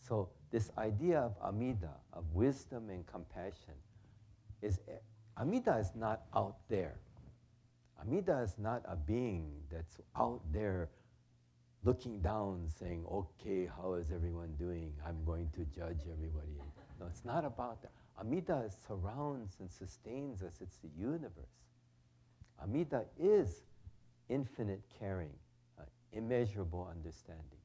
So this idea of Amida, of wisdom and compassion, Amida is not out there. Amida is not a being that's out there looking down saying, okay, how is everyone doing? I'm going to judge everybody. No, it's not about that. Amida surrounds and sustains us. It's the universe. Amida is infinite caring, immeasurable understanding.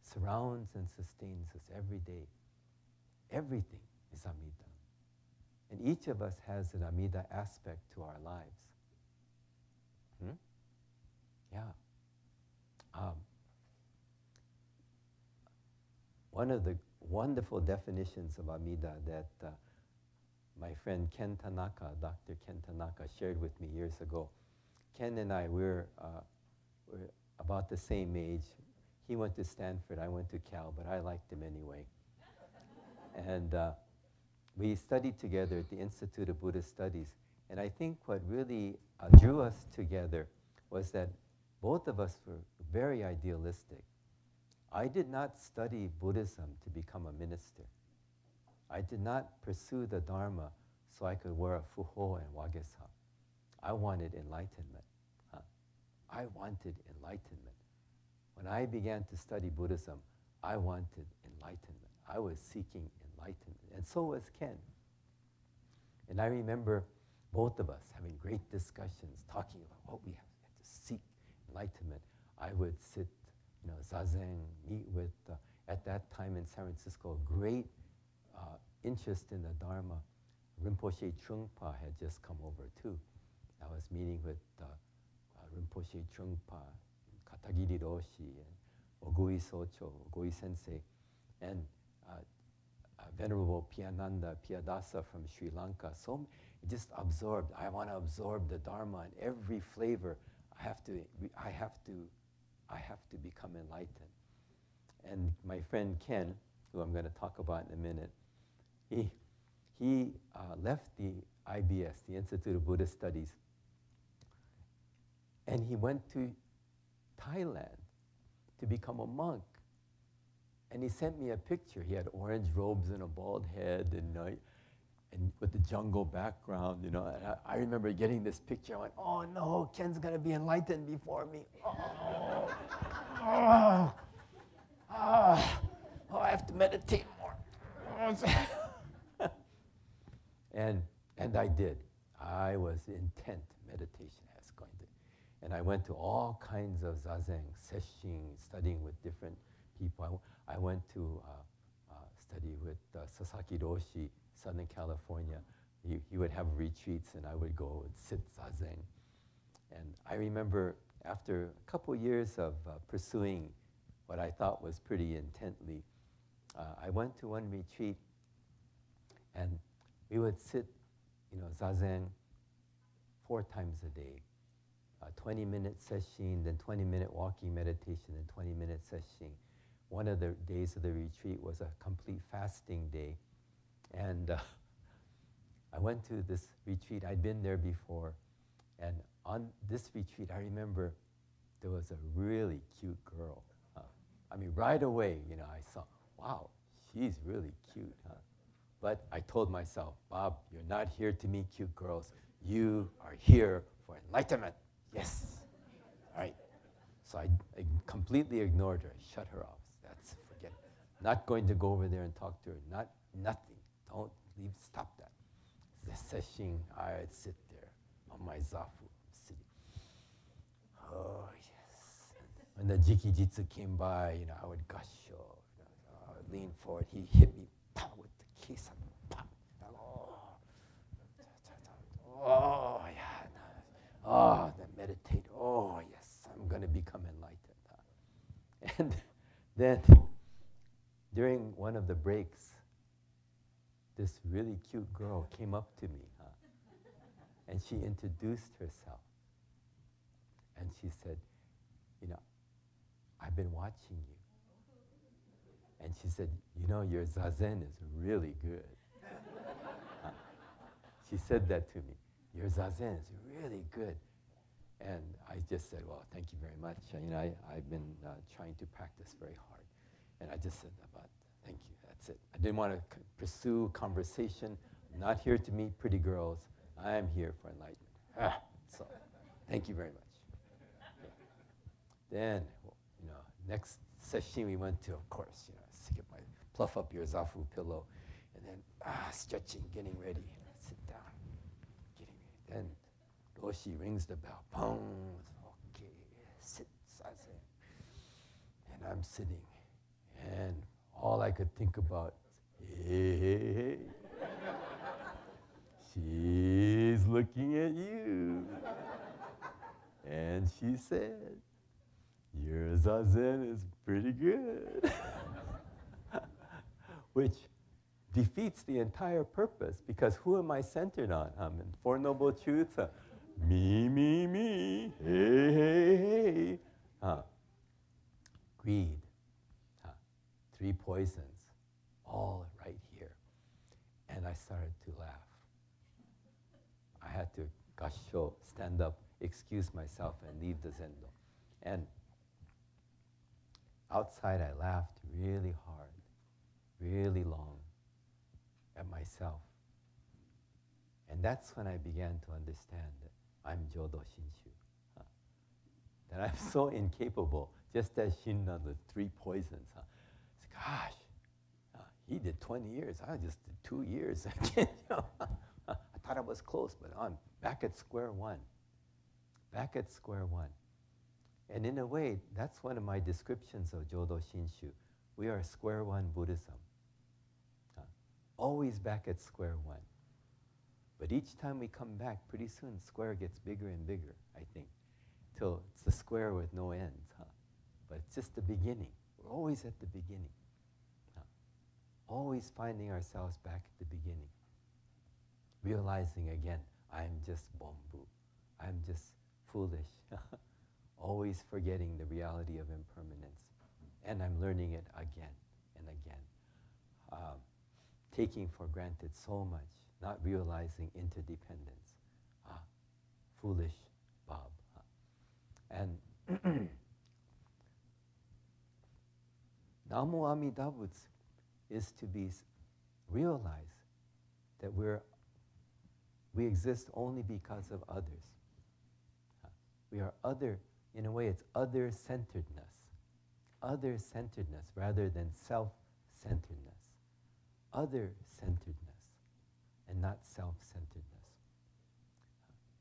Surrounds and sustains us every day. Everything is Amida. And each of us has an Amida aspect to our lives. Yeah. One of the wonderful definitions of Amida that my friend Ken Tanaka, Dr. Ken Tanaka, shared with me years ago. Ken and I, we're about the same age. He went to Stanford, I went to Cal, but I liked him anyway. And we studied together at the Institute of Buddhist Studies. And I think what really drew us together was that both of us were very idealistic. I did not study Buddhism to become a minister. I did not pursue the Dharma so I could wear a fuho and wagesa. I wanted enlightenment. I wanted enlightenment. When I began to study Buddhism, I wanted enlightenment. I was seeking enlightenment, and so was Ken. And I remember both of us having great discussions, talking about what we have to seek enlightenment. I would sit, zazen, meet with, at that time in San Francisco, great interest in the Dharma. Rinpoche Trungpa had just come over too. I was meeting with Rinpoche Trungpa, Katagiri Roshi, and Ogui Socho, Ogui Sensei, and Venerable Piyananda Piyadasa from Sri Lanka. So just absorbed. I want to absorb the Dharma in every flavor. I have to become enlightened. And my friend Ken, who I'm going to talk about in a minute, he left the IBS, the Institute of Buddhist Studies, and he went to Thailand to become a monk. And he sent me a picture. He had orange robes and a bald head, and with the jungle background, And I remember getting this picture. I went, oh no, Ken's gonna be enlightened before me. Oh, I have to meditate more. And I did. I was intent meditation. I was going to, and I went to all kinds of zazen, sesshin, studying with different people. I went to study with Sasaki Roshi, Southern California. He would have retreats, and I would go and sit zazen. And I remember after a couple years of pursuing what I thought was pretty intently, I went to one retreat, and we would sit, zazen 4 times a day. 20-minute sesshin, then 20-minute walking meditation, then 20-minute sesshin. One of the days of the retreat was a complete fasting day. And I went to this retreat. I'd been there before. And on this retreat, I remember there was a really cute girl. Right away, I saw, wow, she's really cute. But I told myself, Bob, you're not here to meet cute girls. You are here for enlightenment. Yes. All right. So I completely ignored her. I shut her off. Forget it. Not going to go over there and talk to her. Nothing. Don't leave. Stop that. The sesshin, I'd sit there on my zafu, sitting. Oh, yes. When the jiki jitsu came by, I would gusho. I would lean forward. He hit me with the kisa. Oh, yeah. Oh, then meditate. Oh, yes, I'm going to become enlightened. And then during one of the breaks, this really cute girl came up to me, and she introduced herself. And she said, I've been watching you. And she said, your zazen is really good. She said that to me. Your zazen is really good. And I just said, well, thank you very much. I've been trying to practice very hard. And I just said, about, thank you, that's it. I didn't want to pursue conversation. I'm not here to meet pretty girls. I am here for enlightenment. So, thank you very much. Okay. Then, next session we went to, of course, skip my fluff up your zafu pillow, and then stretching, getting ready. Sit down, getting ready. Then Roshi rings the bell. Boom. Okay, sit, zazen. And I'm sitting, and all I could think about, hey. She's looking at you. And she said, your zazen is pretty good. Which defeats the entire purpose, because who am I centered on? I'm in Four Noble Truths. Me, me, me. Hey, hey, hey. Greed. Three poisons. All right here. And I started to laugh. I had to gasho, stand up, excuse myself, and leave the zendo. And outside, I laughed really hard, really long at myself. And that's when I began to understand that I'm Jodo Shinshu. That I'm so incapable, just as Shinran, the three poisons. Gosh, he did 20 years, I just did 2 years. I thought I was close, but I'm back at square one. Back at square one. And in a way, that's one of my descriptions of Jodo Shinshu. We are square one Buddhism. Always back at square one. But each time we come back, pretty soon square gets bigger and bigger, I think, till it's a square with no ends. But it's just the beginning. We're always at the beginning. Always finding ourselves back at the beginning. Realizing again, I'm just bombu. I'm just foolish. Always forgetting the reality of impermanence. And I'm learning it again and again. Taking for granted so much, not realizing interdependence. Foolish Bob. And Namo Amida Butsu is to be realized that we exist only because of others. We are other, in a way it's other-centeredness. Other-centeredness rather than self-centeredness. Other-centeredness and not self-centeredness.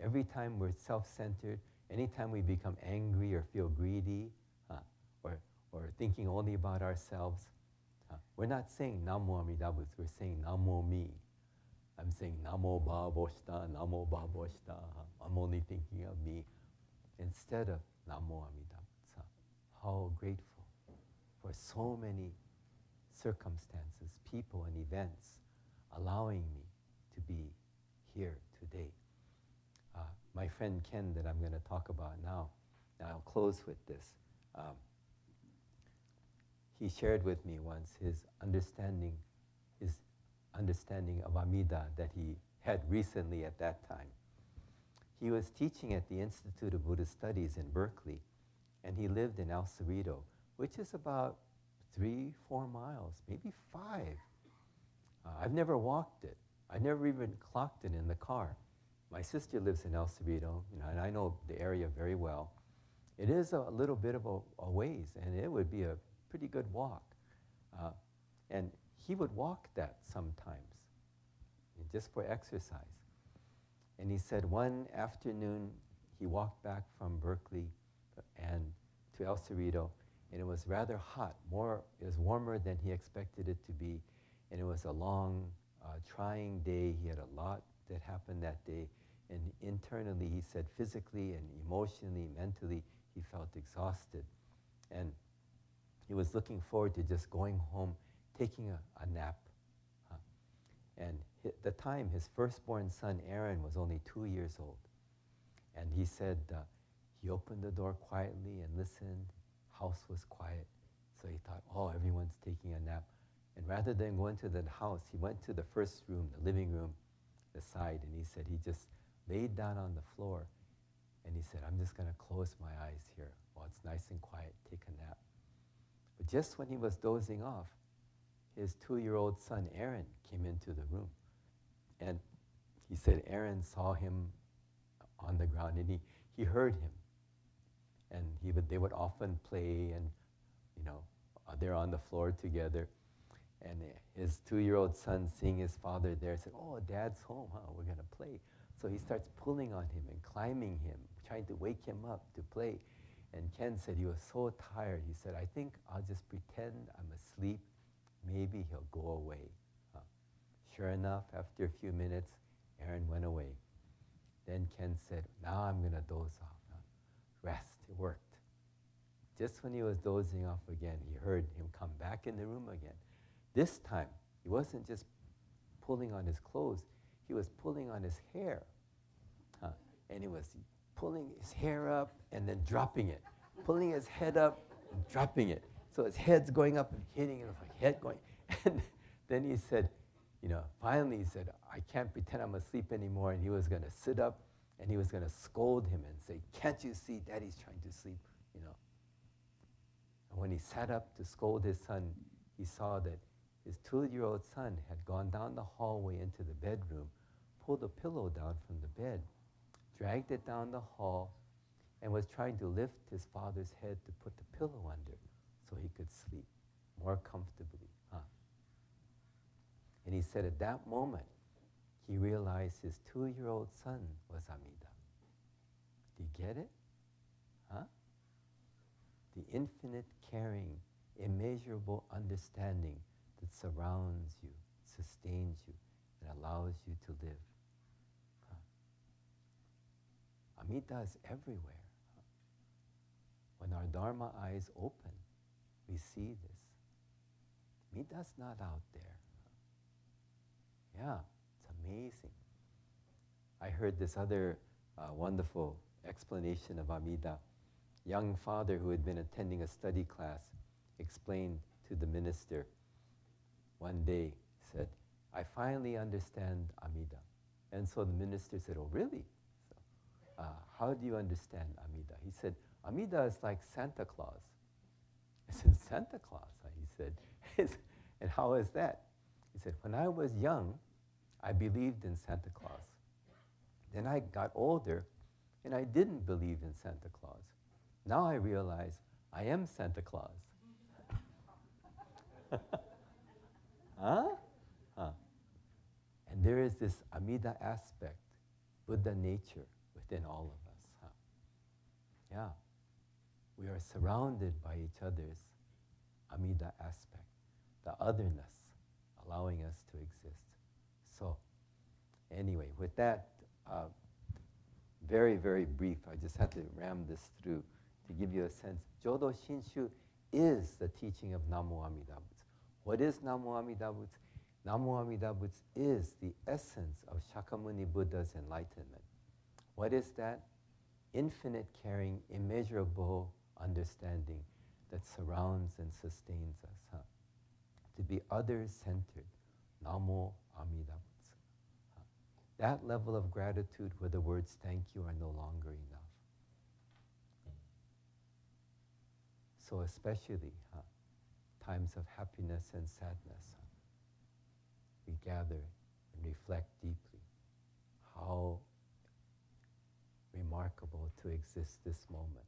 Every time we're self-centered, anytime we become angry or feel greedy, or thinking only about ourselves, we're not saying Namo Amida Butsu, we're saying Namo me. I'm saying Namo Ba Boshita, Namo Ba Boshita. I'm only thinking of me instead of Namo Amida Butsu. How grateful for so many circumstances, people, and events allowing me to be here today. My friend Ken, that I'm going to talk about now, and I'll close with this. He shared with me once his understanding of Amida that he had recently at that time. He was teaching at the Institute of Buddhist Studies in Berkeley, and he lived in El Cerrito, which is about 3-4 miles, maybe 5. I've never walked it. I never even clocked it in the car. My sister lives in El Cerrito, and I know the area very well. It is a little bit of a ways, and it would be a pretty good walk. And he would walk that sometimes, just for exercise. And he said one afternoon, he walked back from Berkeley and to El Cerrito, and it was rather hot. It was warmer than he expected it to be, and it was a long, trying day. He had a lot that happened that day, and internally, he said physically and emotionally, mentally, he felt exhausted. And he was looking forward to just going home, taking a nap. And at the time, his firstborn son, Aaron, was only 2 years old. And he said he opened the door quietly and listened. House was quiet. So he thought, oh, everyone's taking a nap. And rather than going to the house, he went to the first room, the living room, the side, and he said he just laid down on the floor. And he said, I'm just going to close my eyes here while it's nice and quiet, take a nap. But just when he was dozing off, his 2-year-old son, Aaron, came into the room. And he said Aaron saw him on the ground, and he heard him. And they would often play, and they're on the floor together. And his 2-year-old son, seeing his father there, said, "Oh, Dad's home, huh? We're going to play." So he starts pulling on him and climbing him, trying to wake him up to play. And Ken said he was so tired. He said, "I think I'll just pretend I'm asleep. Maybe he'll go away." Sure enough, after a few minutes, Aaron went away. Then Ken said, "Now I'm going to doze off. Rest." It worked. Just when he was dozing off again, he heard him come back in the room again. This time, he wasn't just pulling on his clothes, he was pulling on his hair. And he was pulling his hair up and then dropping it. Pulling his head up and dropping it. So his head's going up and hitting it, like head going. And then he said, finally he said, "I can't pretend I'm asleep anymore." And he was going to sit up and he was going to scold him and say, "Can't you see Daddy's trying to sleep?" And when he sat up to scold his son, he saw that his 2-year-old son had gone down the hallway into the bedroom, pulled a pillow down from the bed, dragged it down the hall, and was trying to lift his father's head to put the pillow under so he could sleep more comfortably. And he said at that moment, he realized his 2-year-old son was Amida. Do you get it? The infinite caring, immeasurable understanding that surrounds you, sustains you, and allows you to live. Amida is everywhere. When our Dharma eyes open, we see this. Amida's not out there. Yeah, it's amazing. I heard this other wonderful explanation of Amida. Young father who had been attending a study class explained to the minister one day, said, "I finally understand Amida." And so the minister said, "Oh, really? So, how do you understand Amida?" He said, "Amida is like Santa Claus." I said, "Santa Claus?" He said, "And how is that?" He said, "When I was young, I believed in Santa Claus. Then I got older, and I didn't believe in Santa Claus. Now I realize I am Santa Claus." And there is this Amida aspect, Buddha nature within all of us. Yeah. We are surrounded by each other's Amida aspect, the otherness, allowing us to exist. So, anyway, with that, very, very brief, I just had to ram this through to give you a sense. Jodo Shinshu is the teaching of Namo Amida Butsu. What is Namo Amida Butsu? Namo Amida Butsu is the essence of Shakyamuni Buddha's enlightenment. What is that? Infinite caring, immeasurable understanding that surrounds and sustains us. To be others-centered. Namo Amida Butsu. That level of gratitude where the words thank you are no longer enough. So especially times of happiness and sadness, we gather and reflect deeply how remarkable to exist this moment.